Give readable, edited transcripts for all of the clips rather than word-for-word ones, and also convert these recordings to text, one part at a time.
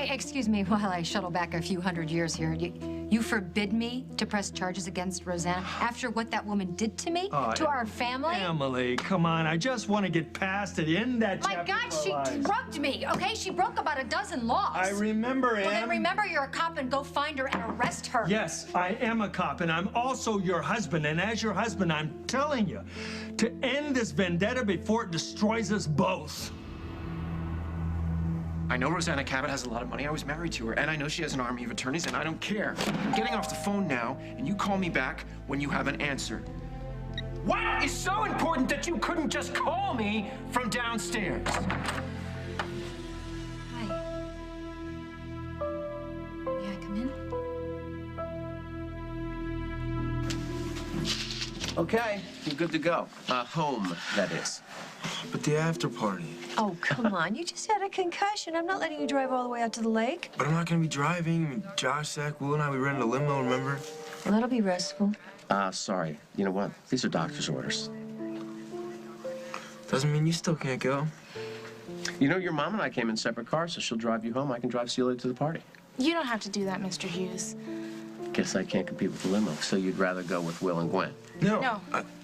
Excuse me while I shuttle back a few hundred years here. You forbid me to press charges against Rosanna after what that woman did to me, to our family? Emily, come on. I just want to get past it. In that My God, she drugged me, okay? She broke about a dozen laws. I remember, Em. Well, then remember you're a cop and go find her and arrest her. Yes, I am a cop, and I'm also your husband. And as your husband, I'm telling you to end this vendetta before it destroys us both. I know Rosanna Cabot has a lot of money. I was married to her, and I know she has an army of attorneys, and I don't care. I'm getting off the phone now, and you call me back when you have an answer. What is so important that you couldn't just call me from downstairs? Hi. May I come in? Okay, you're good to go. Home, that is. But the after party. Oh, come on. You just had a concussion. I'm not letting you drive all the way out to the lake. But I'm not going to be driving. I mean, Josh, Zach, Will, and I, we rented a limo, remember? Well, that'll be restful. Sorry. You know what? These are doctor's orders. Doesn't mean you still can't go. You know, your mom and I came in separate cars, so she'll drive you home. I can drive Celia to the party. You don't have to do that, Mr. Hughes. Guess I can't compete with the limo, so you'd rather go with Will and Gwen. No. No.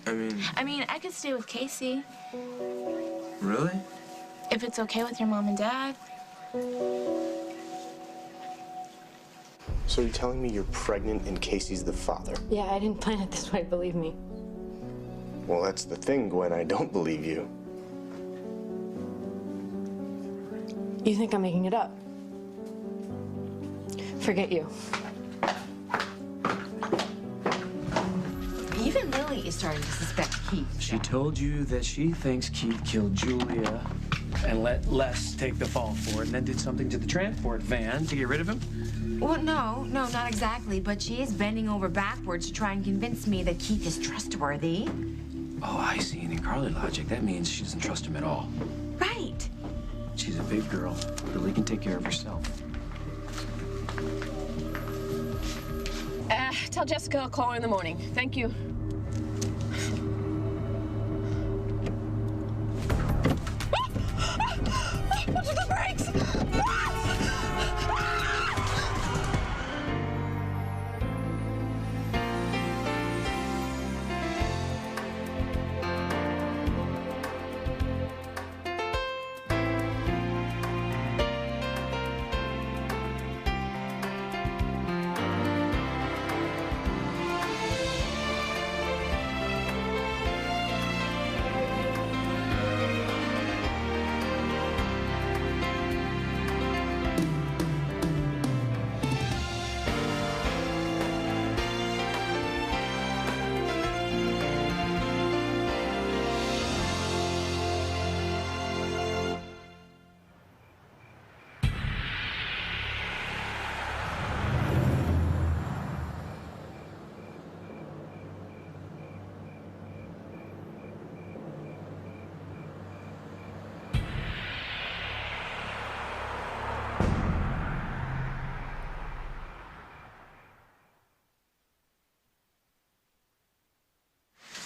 I mean, I could stay with Casey. Really? If it's okay with your mom and dad. So you're telling me you're pregnant and Casey's the father? Yeah, I didn't plan it this way, believe me. Well, that's the thing, Gwen. I don't believe you. You think I'm making it up? Forget you. Even Lily is starting to suspect Keith. She told you that she thinks Keith killed Julia and let Les take the fall for it and then did something to the transport van to get rid of him? Well, no, not exactly. But she is bending over backwards to try and convince me that Keith is trustworthy. Oh, I see. And in Carly logic, that means she doesn't trust him at all. Right. She's a big girl. Lily can take care of herself. Tell Jessica I'll call her in the morning. Thank you. The brakes!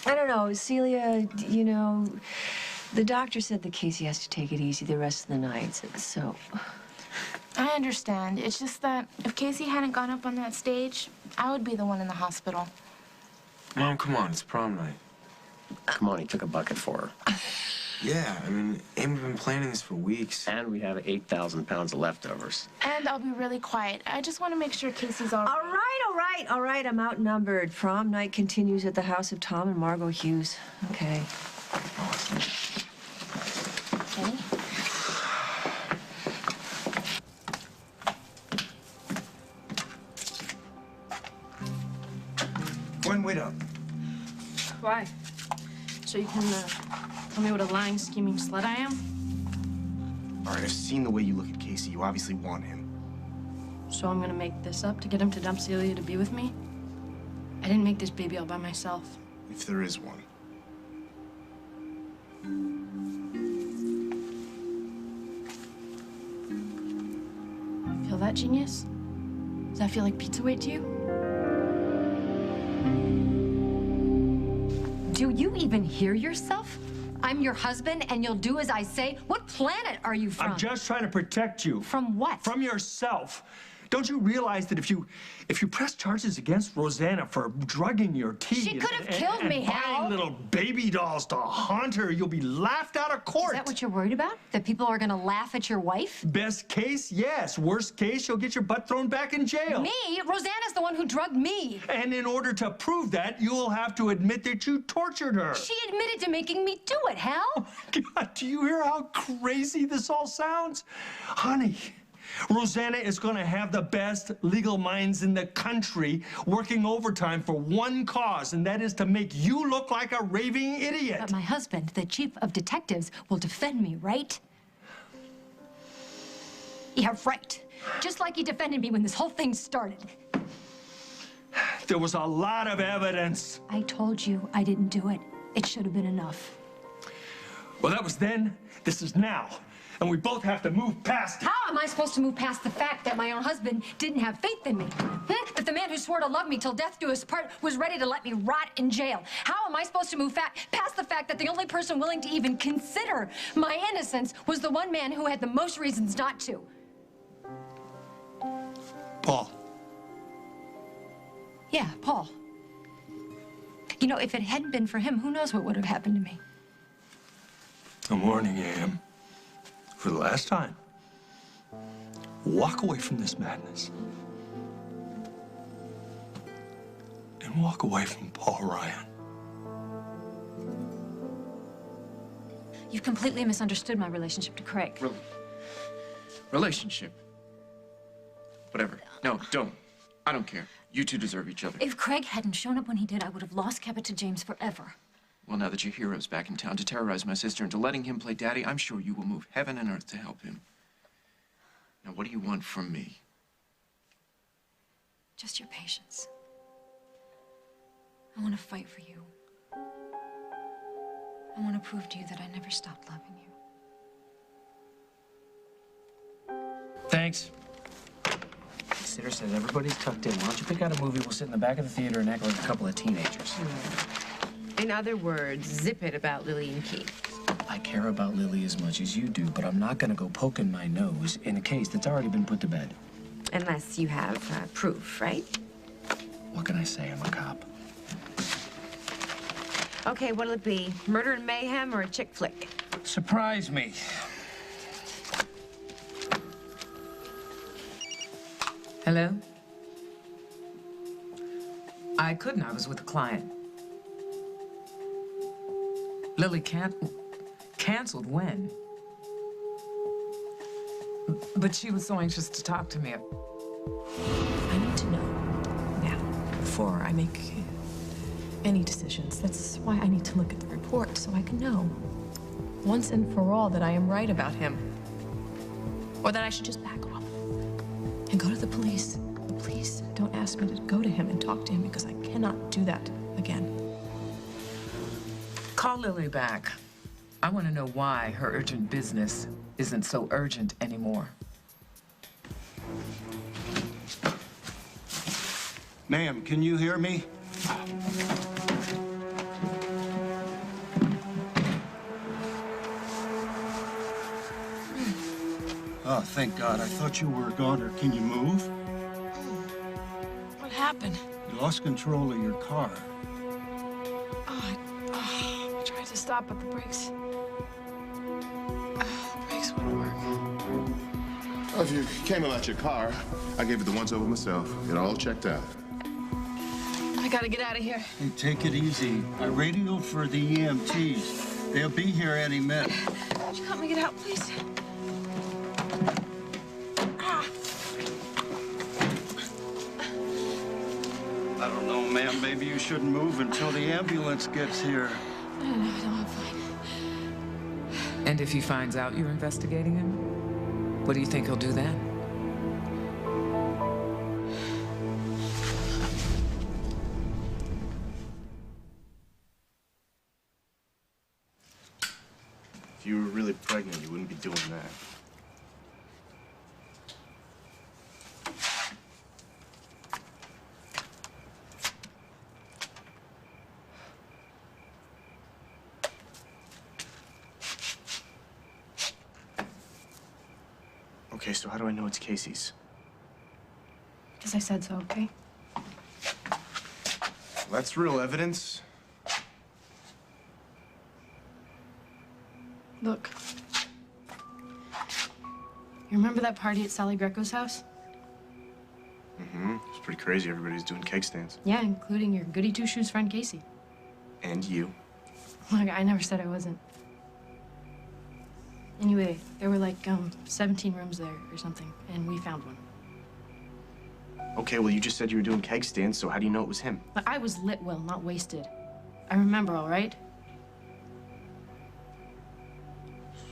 I don't know, Celia, you know, the doctor said that Casey has to take it easy the rest of the night, so... I understand. It's just that if Casey hadn't gone up on that stage, I would be the one in the hospital. Mom, come on, it's prom night. Come on, he took a bucket for her. Yeah, I mean, we've been planning this for weeks. And we have 8,000 pounds of leftovers. And I'll be really quiet. I just want to make sure Casey's all right. All right, I'm outnumbered. Prom night continues at the house of Tom and Margot Hughes. Okay. Okay. Gwen, wait up. Why? So you can tell me what a lying, scheming slut I am? All right, I've seen the way you look at Casey. You obviously want him. So I'm gonna make this up to get him to dump Celia to be with me? I didn't make this baby all by myself. If there is one. Feel that, genius? Does that feel like pizza weight to you? Do you even hear yourself? I'm your husband and you'll do as I say? What planet are you from? I'm just trying to protect you. From what? From yourself. Don't you realize that if you press charges against Rosanna for drugging your tea She could have killed me, buying Hal. little baby dolls to haunt her, you'll be laughed out of court. Is that what you're worried about? That people are gonna laugh at your wife? Best case, yes. Worst case, you'll get your butt thrown back in jail. Me? Rosanna's the one who drugged me. And in order to prove that, you'll have to admit that you tortured her. She admitted to making me do it, Hal. Oh my God, do you hear how crazy this all sounds? Honey, Rosanna is going to have the best legal minds in the country working overtime for one cause, and that is to make you look like a raving idiot. But my husband, the chief of detectives, will defend me, right? Yeah, right. Just like he defended me when this whole thing started. There was a lot of evidence. I told you I didn't do it. It should have been enough. Well, that was then. This is now. And we both have to move past it. How am I supposed to move past the fact that my own husband didn't have faith in me? That the man who swore to love me till death do us part was ready to let me rot in jail? How am I supposed to move past the fact that the only person willing to even consider my innocence was the one man who had the most reasons not to? Paul. Yeah, Paul. You know, if it hadn't been for him, who knows what would have happened to me? I'm warning you, Em. For the last time, walk away from this madness. And walk away from Paul Ryan. You've completely misunderstood my relationship to Craig. Relationship. Whatever. No, don't. I don't care. You two deserve each other. If Craig hadn't shown up when he did, I would have lost Cabot to James forever. Well, now that your hero's back in town to terrorize my sister into letting him play daddy, I'm sure you will move heaven and earth to help him. Now, what do you want from me? Just your patience. I want to fight for you. I want to prove to you that I never stopped loving you. Thanks. Sitter says everybody's tucked in. Why don't you pick out a movie? We'll sit in the back of the theater and act like a couple of teenagers. In other words, zip it about Lily and Keith. I care about Lily as much as you do, but I'm not gonna go poking my nose in a case that's already been put to bed. Unless you have proof, right? What can I say? I'm a cop. Okay, what'll it be? Murder and mayhem or a chick flick? Surprise me. Hello? I couldn't. I was with a client. Lily canceled when? But she was so anxious to talk to me. I need to know now before I make any decisions. That's why I need to look at the report so I can know once and for all that I am right about him. Or that I should just back off and go to the police. Please don't ask me to go to him and talk to him because I cannot do that again. Call Lily back. I want to know why her urgent business isn't so urgent anymore. Ma'am, can you hear me? Oh, thank God. I thought you were a goner. Can you move? What happened? You lost control of your car. I tried to stop, but the brakes wouldn't work. Well, if you came about your car, I gave it the once-over myself. It all checked out. I gotta get out of here. Hey, take it easy. I radioed for the EMTs. They'll be here any minute. Would you help me get out, please? I don't know, ma'am. Maybe you shouldn't move until the ambulance gets here. No, I'm fine. And if he finds out you're investigating him, what do you think he'll do then? If you were really pregnant, you wouldn't be doing that. Okay, so how do I know it's Casey's? Because I said so, okay? Well, that's real evidence. Look. You remember that party at Sally Greco's house? Mm-hmm. It's pretty crazy. Everybody's doing cake stands. Yeah, including your goody two-shoes friend Casey. And you. Look, I never said I wasn't. Anyway, there were like 17 rooms there or something, and we found one. Okay, well, you just said you were doing keg stands, so how do you know it was him? But I was lit, Will, not wasted. I remember, all right?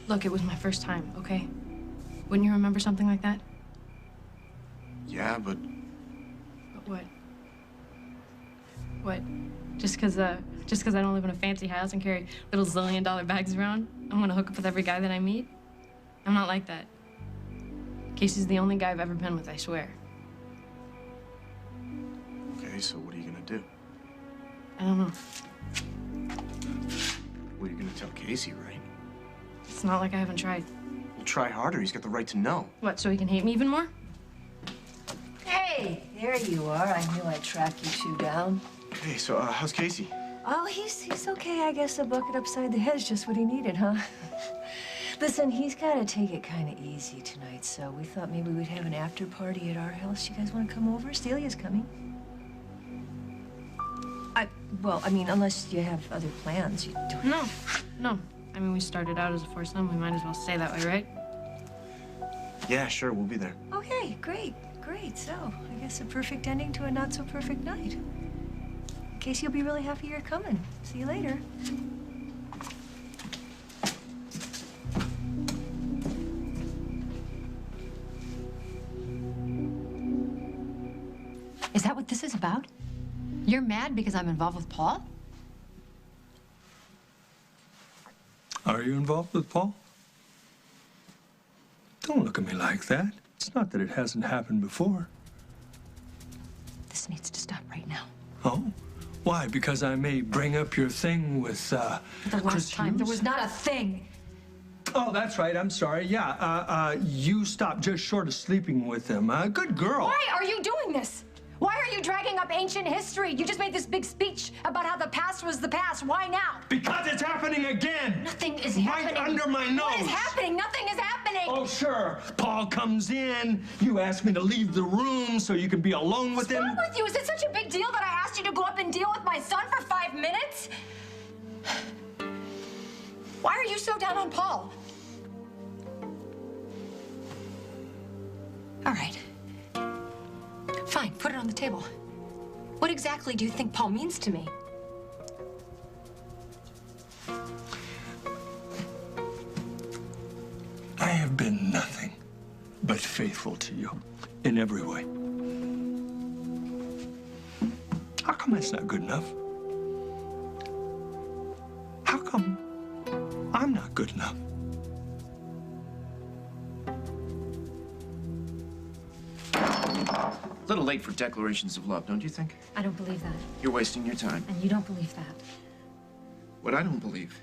Look, it was my first time, okay? Wouldn't you remember something like that? Yeah, but... But what? What? Just 'cause I don't live in a fancy house and carry little zillion-dollar bags around, I'm gonna hook up with every guy that I meet? I'm not like that. Casey's the only guy I've ever been with, I swear. Okay, so what are you gonna do? I don't know. Well, you're gonna tell Casey, right? It's not like I haven't tried. Well, try harder. He's got the right to know. What, so he can hate me even more? Hey, there you are. I knew I'd track you two down. Hey, so, how's Casey? Oh, he's okay. I guess a bucket upside the head's just what he needed, huh? Listen, he's got to take it kind of easy tonight, so we thought maybe we'd have an after party at our house. You guys want to come over? Celia's coming. Well, I mean, unless you have other plans. You don't... No. I mean, we started out as a foursome. We might as well stay that way, right? Yeah, sure. We'll be there. Okay, great. So, I guess a perfect ending to a not-so-perfect night. Casey will be really happy you're coming. See you later. Is that what this is about? You're mad because I'm involved with Paul? Are you involved with Paul? Don't look at me like that. It's not that it hasn't happened before. This needs to stop right now. Oh? Why? Because I may bring up your thing with, The Chris last time, there Hughes? was not a thing. Oh, that's right. I'm sorry. Yeah, you stopped just short of sleeping with him. Good girl. Why are you doing this? Why are you dragging up ancient history? You just made this big speech about how the past was the past. Why now? Because it's happening again. Nothing is happening. Right under my nose. What is happening? Nothing is happening. Oh, sure. Paul comes in. You ask me to leave the room so you can be alone with him. What's wrong with you? Is it such a big deal that I asked you to go up and deal with my son for 5 minutes? Why are you so down on Paul? All right. Fine, put it on the table. What exactly do you think Paul means to me? I have been nothing but faithful to you in every way. How come that's not good enough? How come I'm not good enough? A little late for declarations of love, don't you think? I don't believe that. You're wasting your time. And you don't believe that. What I don't believe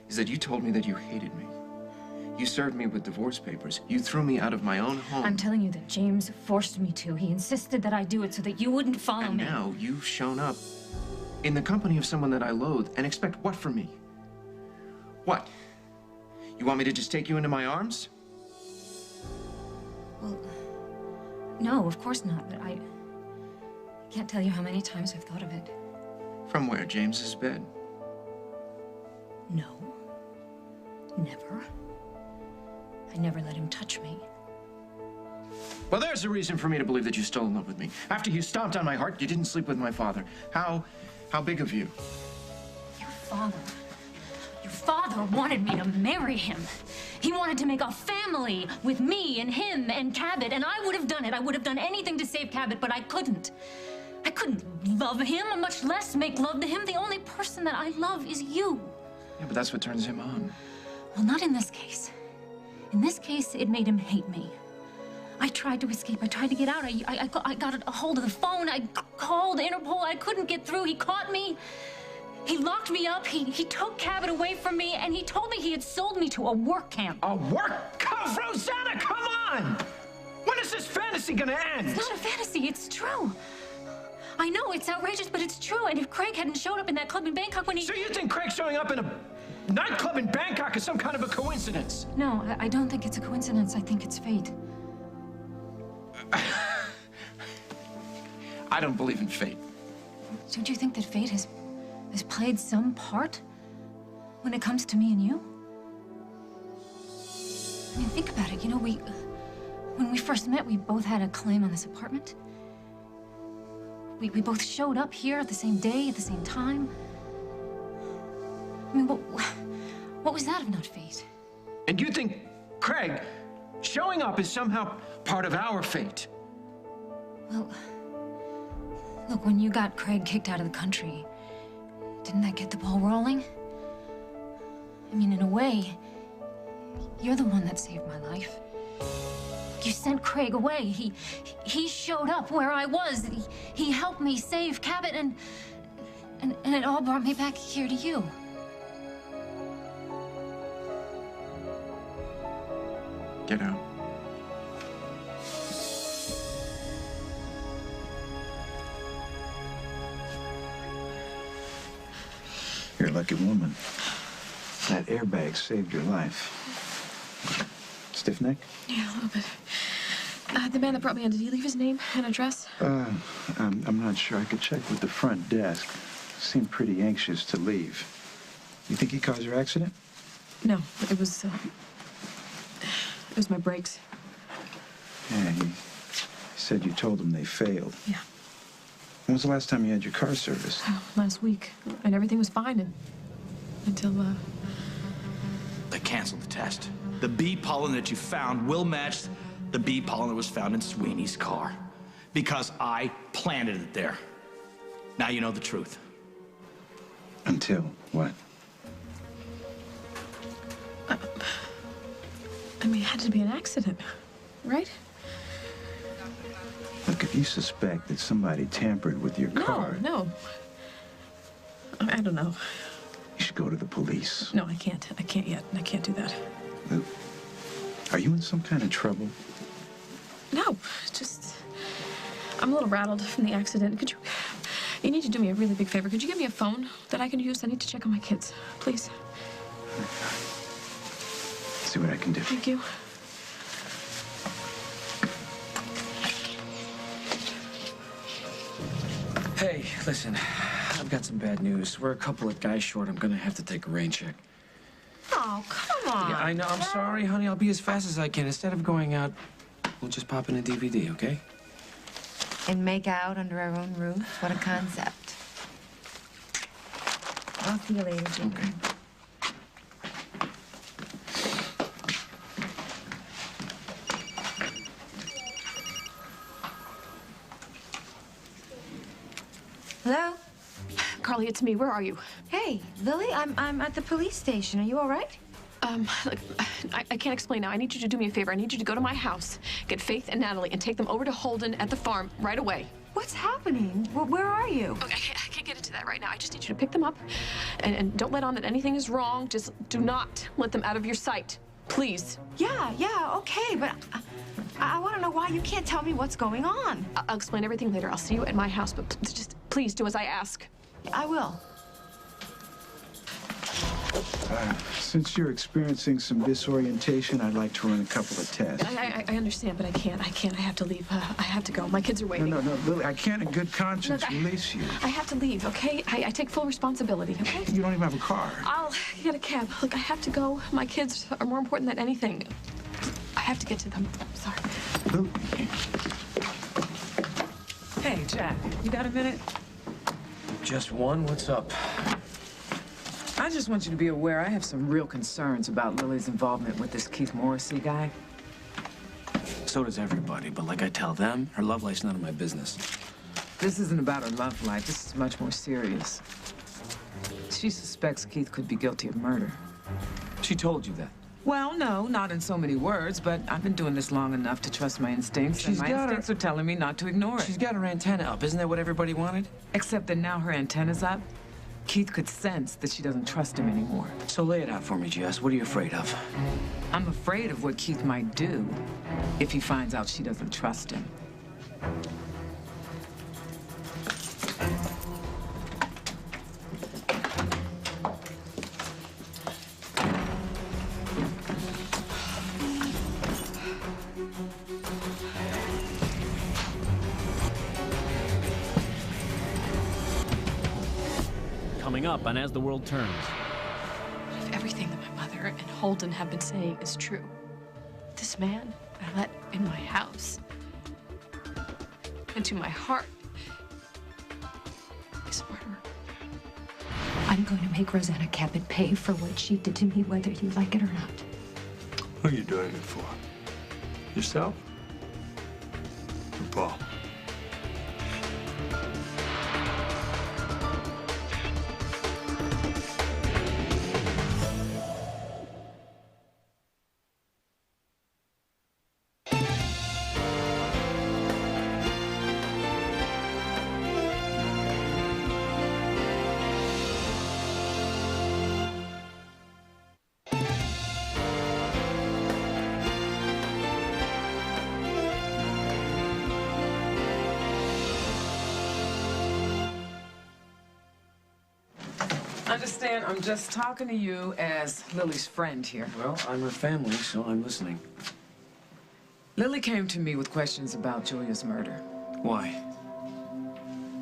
is that you told me that you hated me. You served me with divorce papers. You threw me out of my own home. I'm telling you that James forced me to. He insisted that I do it so that you wouldn't follow And me. now you've shown up in the company of someone that I loathe and expect what from me? What? You want me to just take you into my arms? Well, no, of course not, but I can't tell you how many times I've thought of it. From where? James's bed? No. Never. I never let him touch me. Well, there's a reason for me to believe that you're still in love with me. After you stomped on my heart, you didn't sleep with my father. How big of you? Your father wanted me to marry him. He wanted to make a family with me and him and Cabot, and I would have done it. I would have done anything to save Cabot, but I couldn't. I couldn't love him, much less make love to him. The only person that I love is you. Yeah, but that's what turns him on. Well, not in this case. In this case, it made him hate me. I tried to escape. I tried to get out. I got a hold of the phone. I called Interpol. I couldn't get through. He caught me. He locked me up. He took Cabot away from me, and he told me he had sold me to a work camp. A work camp? Oh, Rosanna, come on! When is this fantasy gonna end? It's not a fantasy, it's true. I know it's outrageous, but it's true. And if Craig hadn't showed up in that club in Bangkok when he... So you think Craig showing up in a nightclub in Bangkok is some kind of a coincidence? No, I don't think it's a coincidence. I think it's fate. I don't believe in fate. Don't you think that fate has played some part when it comes to me and you? I mean, think about it. You know, when we first met, we both had a claim on this apartment. We both showed up here at the same day, at the same time. I mean, what was that if not fate? And you think Craig showing up is somehow part of our fate? Well, look, when you got Craig kicked out of the country, didn't that get the ball rolling? I mean, in a way, you're the one that saved my life. You sent Craig away. He showed up where I was. He helped me save Cabot, and it all brought me back here to you. Get out. You're a lucky woman. That airbag saved your life. Stiff neck? Yeah, a little bit. The man that brought me in, did he leave his name and address? I'm not sure. I could check with the front desk. Seemed pretty anxious to leave. You think he caused your accident? No, it was my brakes. Yeah, he said you told him they failed. Yeah. When was the last time you had your car serviced? Oh, last week. And everything was fine until, They canceled the test. The bee pollen that you found will match the bee pollen that was found in Sweeney's car. Because I planted it there. Now you know the truth. Until what? I mean, it had to be an accident, right? Look, if you suspect that somebody tampered with your car... No. I don't know. You should go to the police. No, I can't. I can't yet. I can't do that. Are you in some kind of trouble? No, just... I'm a little rattled from the accident. Could you... You need to do me a really big favor. Could you give me a phone that I can use? I need to check on my kids, please. See what I can do. Thank you. Hey, listen, I've got some bad news. We're a couple of guys short. I'm gonna have to take a rain check. Oh, come on. Yeah, I know. I'm sorry, honey. I'll be as fast as I can. Instead of going out, we'll just pop in a DVD, okay? And make out under our own roof? What a concept. I'll see you later, Jimmy. Okay. Hello? Carly, it's me. Where are you? Hey, Lily, I'm at the police station. Are you all right? Look, I can't explain now. I need you to do me a favor. I need you to go to my house, get Faith and Natalie, and take them over to Holden at the farm right away. What's happening? Where are you? Okay, I can't get into that right now. I just need you to pick them up, and don't let on that anything is wrong. Just do not let them out of your sight, please. Yeah, okay, but I want to know why you can't tell me what's going on. I'll explain everything later. I'll see you at my house, but just please do as I ask. I will. Since you're experiencing some disorientation, I'd like to run a couple of tests. I understand, but I can't. I have to leave. I have to go. My kids are waiting. No, Lily, I can't in good conscience Look, release you. I have to leave, okay? I take full responsibility, okay? You don't even have a car. I'll get a cab. Look, I have to go. My kids are more important than anything. I have to get to them. I'm sorry. Lily. Hey, Jack, you got a minute? Just one? What's up? I just want you to be aware I have some real concerns about Lily's involvement with this Keith Morrissey guy. So does everybody, but like I tell them, her love life's none of my business. This isn't about her love life. This is much more serious. She suspects Keith could be guilty of murder. She told you that. Well, no, not in so many words, but I've been doing this long enough to trust my instincts, and my instincts are telling me not to ignore it. She's got her antenna up. Isn't that what everybody wanted? Except that now her antenna's up, Keith could sense that she doesn't trust him anymore. So lay it out for me, Jess. What are you afraid of? I'm afraid of what Keith might do if he finds out she doesn't trust him. Coming up on As the World Turns. If everything that my mother and Holden have been saying is true, this man I let in my house, into my heart, is a murderer. I'm going to make Rosanna Cabot pay for what she did to me, whether you like it or not. Who are you doing it for? Yourself? Or Paul? Understand, I'm just talking to you as Lily's friend here. Well, I'm her family, so I'm listening. Lily came to me with questions about Julia's murder. Why?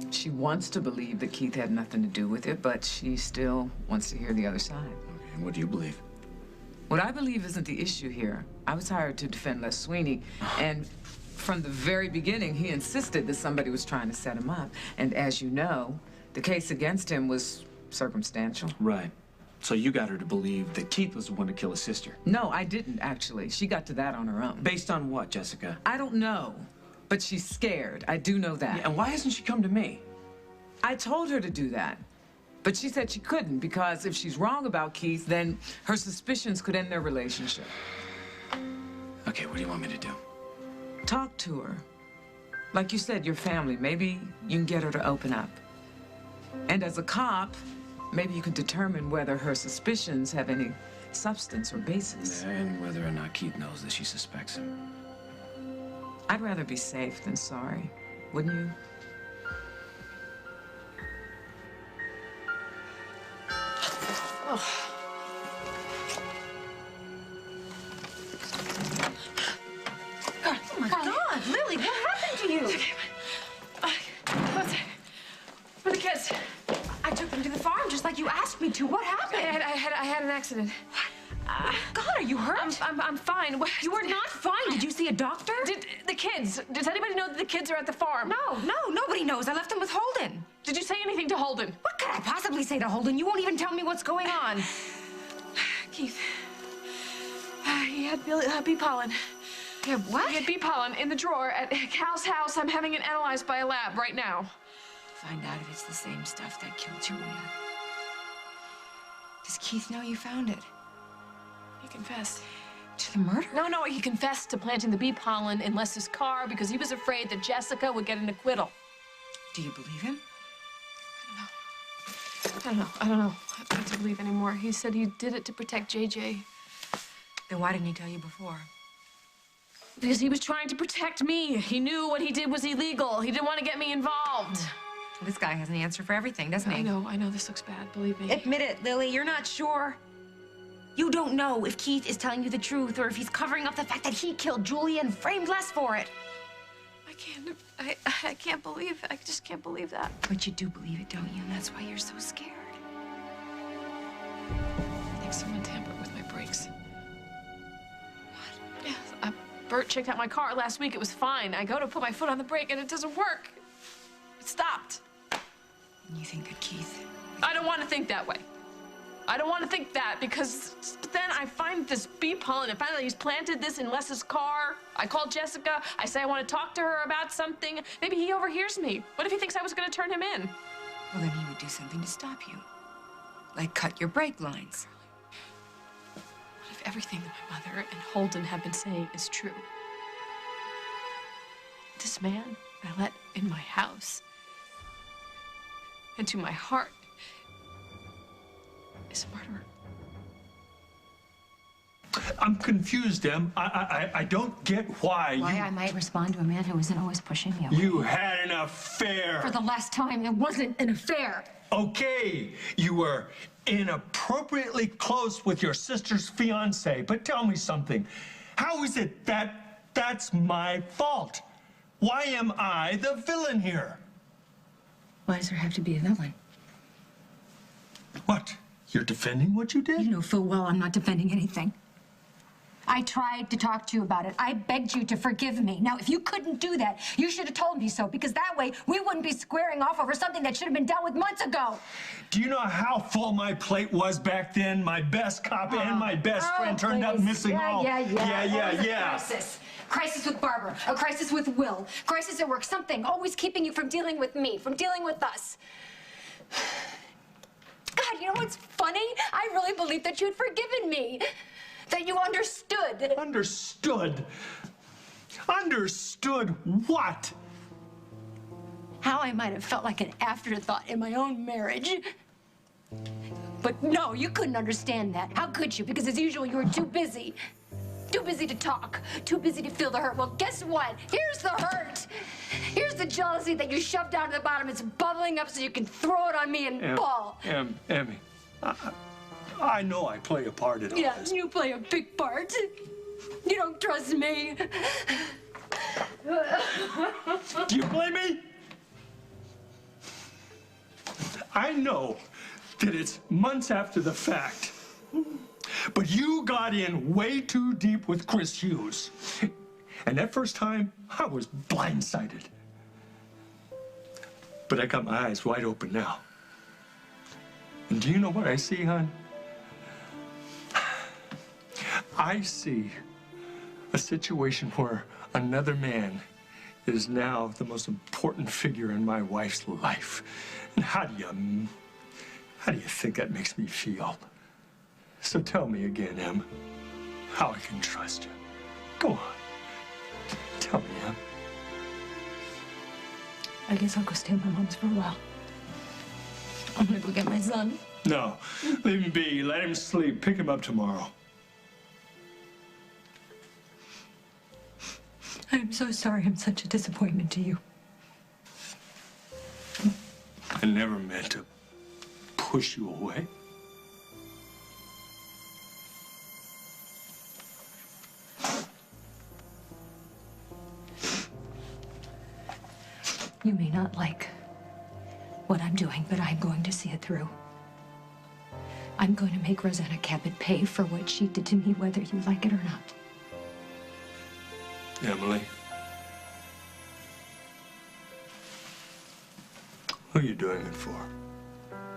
She wants to believe that Keith had nothing to do with it, but she still wants to hear the other side. Okay, and what do you believe? What I believe isn't the issue here. I was hired to defend Les Sweeney, and from the very beginning, he insisted that somebody was trying to set him up. And as you know, the case against him was circumstantial. Right. So you got her to believe that Keith was the one to kill his sister? No, I didn't, actually. She got to that on her own. Based on what, Jessica? I don't know, but she's scared. I do know that. Yeah, and why hasn't she come to me? I told her to do that, but she said she couldn't because if she's wrong about Keith, then her suspicions could end their relationship. Okay, what do you want me to do? Talk to her. Like you said, your family. Maybe you can get her to open up. And as a cop, maybe you can determine whether her suspicions have any substance or basis. And whether or not Keith knows that she suspects him. I'd rather be safe than sorry, wouldn't you? Oh. Oh my God, Lily, what happened to you? Where are the kids? I took them to the farm just like you asked me to. What happened? I had an accident. God, are you hurt? I'm fine. You are not fine. Did you see a doctor? The kids? Does anybody know that the kids are at the farm? No, nobody knows. I left them with Holden. Did you say anything to Holden? What could I possibly say to Holden? You won't even tell me what's going on. Keith. He had bee pollen. Yeah, what? He had bee pollen in the drawer at Cal's house. I'm having it analyzed by a lab right now. Find out if it's the same stuff that killed Julia. Does Keith know you found it? He confessed. To the murder? No, he confessed to planting the bee pollen in Les's car because he was afraid that Jessica would get an acquittal. Do you believe him? I don't know what to believe anymore. He said he did it to protect JJ. Then why didn't he tell you before? Because he was trying to protect me. He knew what he did was illegal. He didn't want to get me involved. This guy has an answer for everything, doesn't he? I know this looks bad, believe me. Admit it, Lily, you're not sure. You don't know if Keith is telling you the truth or if he's covering up the fact that he killed Julia and framed Les for it. I can't believe, I just can't believe that. But you do believe it, don't you? And that's why you're so scared. I think someone tampered with my brakes. What? Yeah, Bert checked out my car last week. It was fine. I go to put my foot on the brake and it doesn't work. It stopped. And you think that Keith... I don't want to think that way. I don't want to think that because then I find this bee pollen and find out he's planted this in Les's car. I call Jessica. I say I want to talk to her about something. Maybe he overhears me. What if he thinks I was going to turn him in? Well, then he would do something to stop you. Like cut your brake lines. What if everything that my mother and Holden have been saying is true? This man I let in my house, into my heart, is a murderer. I'm confused, Em. I don't get why you... Why I might respond to a man who isn't always pushing me away. You had an affair. For the last time, it wasn't an affair. Okay, you were inappropriately close with your sister's fiancé, but tell me something. How is it that that's my fault? Why am I the villain here? Why does there have to be a villain? What? You're defending what you did? You know full well I'm not defending anything. I tried to talk to you about it. I begged you to forgive me. Now, if you couldn't do that, you should have told me so, because that way we wouldn't be squaring off over something that should have been dealt with months ago. Do you know how full my plate was back then? My best cop and my best friend turned up missing all. Yeah. Crisis with Barbara, a crisis with Will, crisis at work, something always keeping you from dealing with me, from dealing with us. God, you know what's funny? I really believed that you'd forgiven me. That you understood. Understood? Understood what? How I might have felt like an afterthought in my own marriage. But no, you couldn't understand that. How could you? Because as usual, you were too busy. Too busy to talk. Too busy to feel the hurt. Well, guess what? Here's the hurt. Here's the jealousy that you shoved down to the bottom. It's bubbling up so you can throw it on me and bawl. Emmy, I know I play a part in all Yeah, this. you play a big part. You don't trust me. Do you blame me? I know that it's months after the fact, but you got in way too deep with Chris Hughes. And that first time, I was blindsided. But I got my eyes wide open now. And do you know what I see, hon? I see a situation where another man is now the most important figure in my wife's life. And how do you think that makes me feel? So tell me again, Em, how I can trust you. Go on. Tell me, Em. I guess I'll go stay at my mom's for a while. I'm gonna go get my son. No, leave him be. Let him sleep. Pick him up tomorrow. I'm so sorry I'm such a disappointment to you. I never meant to push you away. You may not like what I'm doing, but I'm going to see it through. I'm going to make Rosanna Cabot pay for what she did to me, whether you like it or not. Emily, who are you doing it for?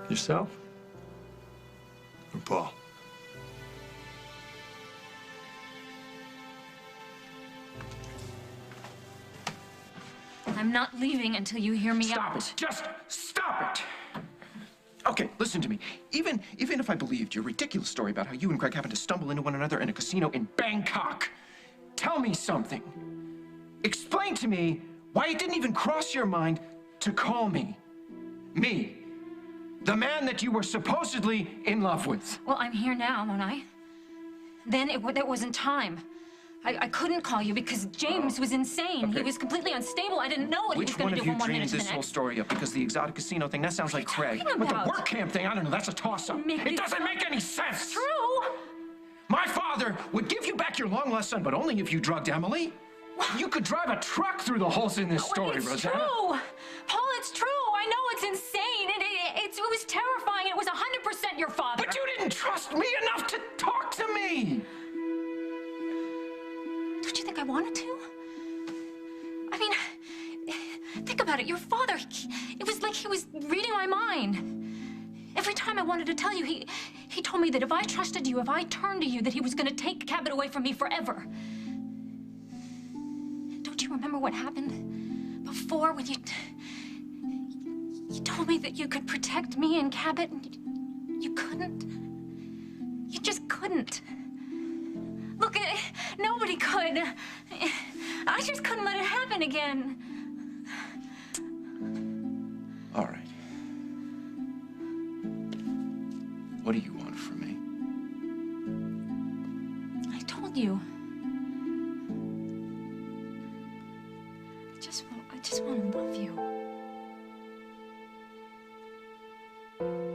Yourself or Paul? I'm not leaving until you hear me Stop out. it. Just stop it. Okay, listen to me. Even if I believed your ridiculous story about how you and Greg happened to stumble into one another in a casino in Bangkok, tell me something. Explain to me why it didn't even cross your mind to call me. Me. The man that you were supposedly in love with. Well, I'm here now, won't I? Then there wasn't time. I couldn't call you because James was insane. Okay. He was completely unstable. I didn't know what he was Which going one to of do you from 1 minute dreamed to the this whole next. story up? Because the exotic casino thing, that sounds like Craig. talking But the about? work camp thing, I don't know, that's a toss-up. It doesn't make any sense. It's true. My father would give you back your long-lost son, but only if you drugged Emily. You could drive a truck through the holes in this story, It's Rosanna. true. Paul, it's true. I know it's insane. It was terrifying. It was 100% your father. But you didn't trust me enough to talk to me. Don't you think I wanted to? I mean, think about it. Your father, it was like he was reading my mind. Every time I wanted to tell you, he told me that if I trusted you, if I turned to you, that he was going to take Cabot away from me forever. Don't you remember what happened before when you told me that you could protect me and Cabot, and you couldn't? You just couldn't. Look, nobody could. I just couldn't let it happen again. All right. What do you want? I just want to love you.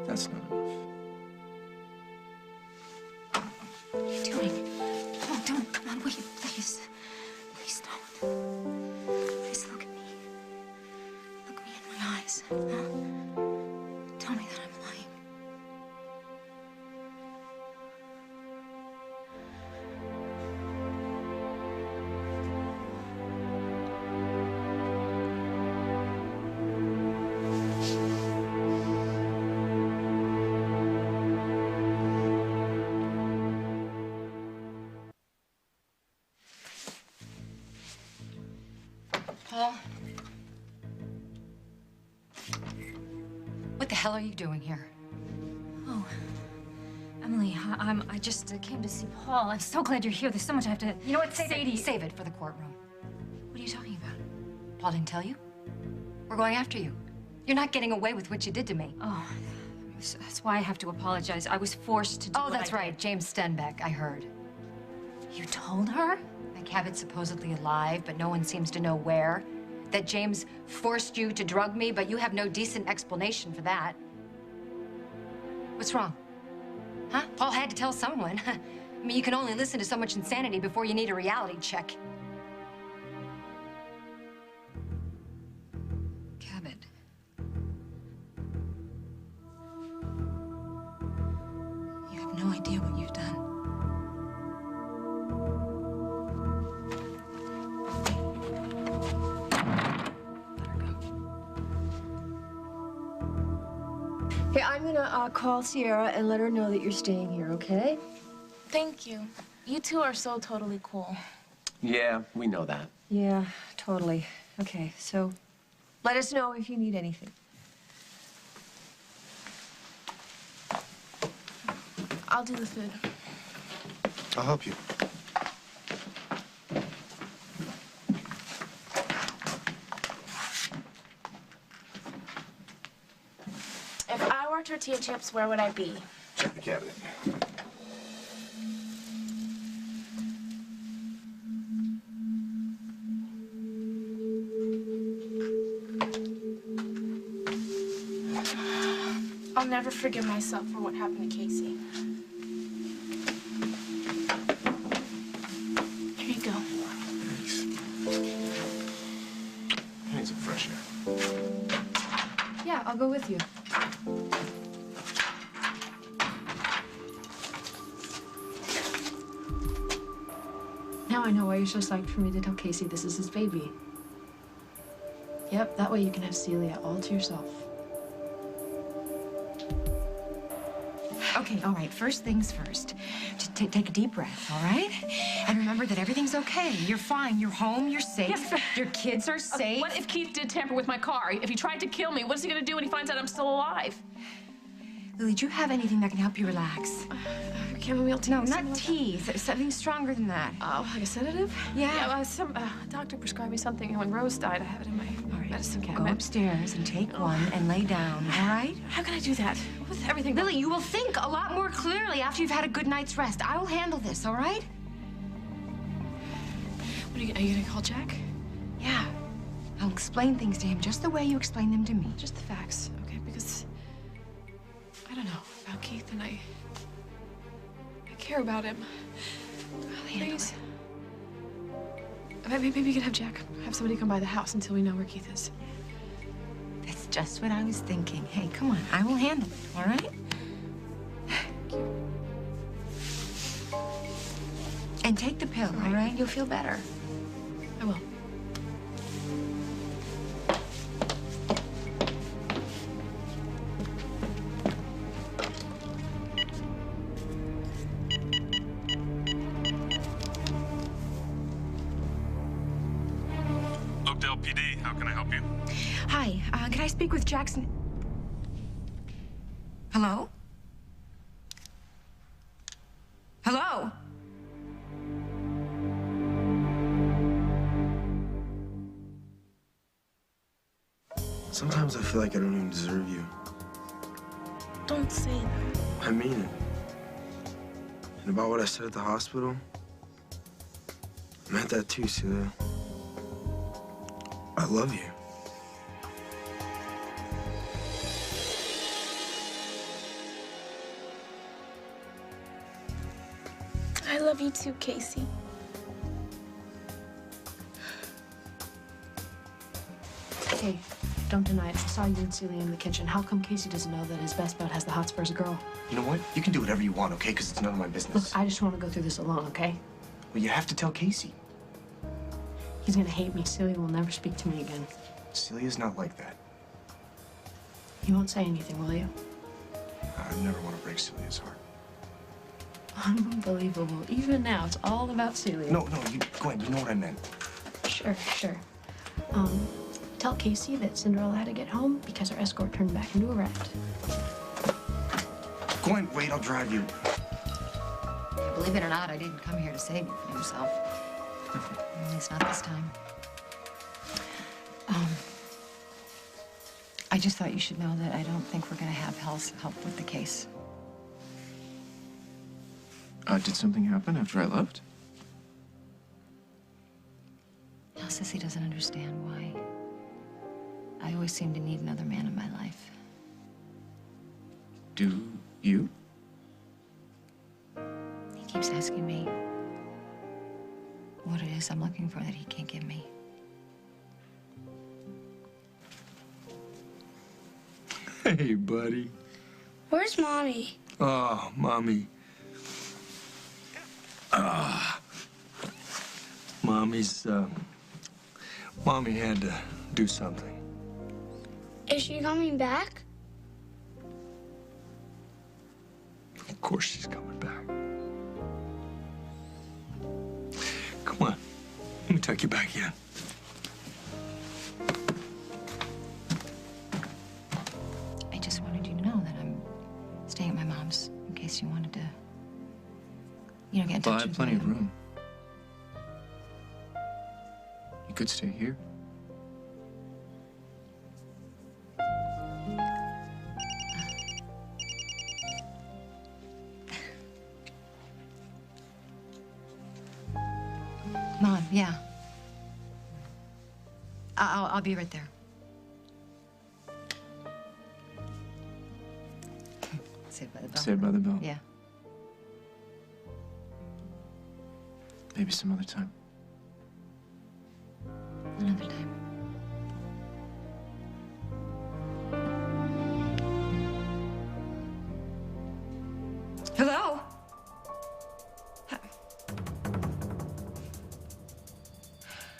That's not enough. What are you doing? Oh, don't. Come on, will you? Please. Please don't. Please look at me. Look me in my eyes. Huh? Tell me that I'm lying. Paul? What the hell are you doing here? Oh, Emily, I just came to see Paul. I'm so glad you're here. There's so much I have to You know what? Save say to you. it. Save it for the courtroom. What are you talking about? Paul didn't tell you? We're going after you. You're not getting away with what you did to me. Oh, that's why I have to apologize. I was forced to do Oh, what that's I right. did. James Stenbeck, I heard. You told her? That Cabot's supposedly alive, but no one seems to know where. That James forced you to drug me, but you have no decent explanation for that. What's wrong? Huh? Paul had to tell someone. I mean, you can only listen to so much insanity before you need a reality check. Cabot. You have no idea what you've done. Hey, I'm gonna call Sierra and let her know that you're staying here, okay? Thank you. You two are so totally cool. Yeah, we know that. Yeah, totally. Okay, so let us know if you need anything. I'll do the food. I'll help you. If I were tortilla chips, where would I be? Check the cabinet. I'll never forgive myself for what happened to Casey. Here you go. Thanks. I need some fresh air. Yeah, I'll go with you. Now I know why you're so psyched for me to tell Casey this is his baby. Yep, that way you can have Celia all to yourself. Okay, all right, first things first. Just take a deep breath, all right? And remember that everything's okay. You're fine. You're home. You're safe. Yes, but- Your kids are safe. What if Keith did tamper with my car? If he tried to kill me, what is he gonna do when he finds out I'm still alive? Lily, do you have anything that can help you relax? Chamomile tea? No, not tea. Something stronger than that. Oh, like a sedative? Yeah. Some doctor prescribed me something when Rose died. I have it in my medicine Go cabinet. upstairs and take one and lay down, all right? How can I do that? With everything. Lily, you will think a lot more clearly after you've had a good night's rest. I will handle this, all right? Are you gonna call Jack? Yeah. I'll explain things to him just the way you explain them to me. Just the facts, okay? Because I don't know about Keith, and I care about him. Please. Maybe you could have Jack have somebody come by the house until we know where Keith is. That's just what I was thinking. Hey, come on. I will handle it, all right? And take the pill, all right? You'll feel better. I will. Oakdale PD, how can I help you? Hi, can I speak with Jackson? Hello? Hello? Sometimes I feel like I don't even deserve you. Don't say that. I mean it. And about what I said at the hospital, I meant that too, Celia. I love you. I love you too, Casey. Hey, don't deny it. I saw you and Celia in the kitchen. How come Casey doesn't know that his best bud has the Hotspurs girl? You know what? You can do whatever you want, okay? Because it's none of my business. Look, I just want to go through this alone, okay? Well, you have to tell Casey. He's gonna hate me. Celia will never speak to me again. Celia's not like that. You won't say anything, will you? I never want to break Celia's heart. Unbelievable. Even now, it's all about Celia. No, Gwen, you know what I meant. Sure. Tell Casey that Cinderella had to get home because her escort turned back into a rat. Gwen, wait, I'll drive you. Believe it or not, I didn't come here to save you from yourself. At least not this time. I just thought you should know that I don't think we're gonna have Hal's help with the case. Did something happen after I left? Now, Sissy doesn't understand why I always seem to need another man in my life. Do you? He keeps asking me what it is I'm looking for that he can't give me. Hey, buddy. Where's Mommy? Oh, Mommy. Mommy had to do something. Is she coming back? Of course she's coming back. Come on. Let me tuck you back in. I just wanted you to know that I'm staying at my mom's in case you wanted to, get in touch Well, I have with plenty me. of room. You could stay here. Mom, yeah. I'll be right there. Saved by the bell. Saved by the bell. Yeah. Maybe some other time. Another time. Hello?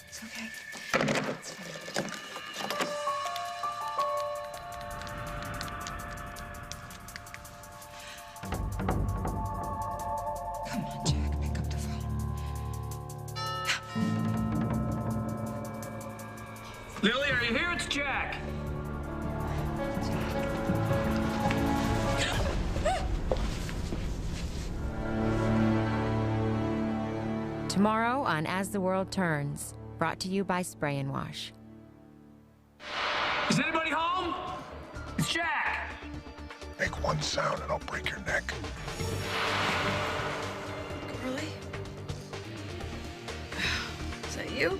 It's okay. It's fine. Come on, Jack, pick up the phone. Lily, are you here? It's Jack. Tomorrow on As the World Turns, brought to you by Spray and Wash. Is anybody home? It's Jack. Make one sound and I'll break your neck. Girlie? Is that you?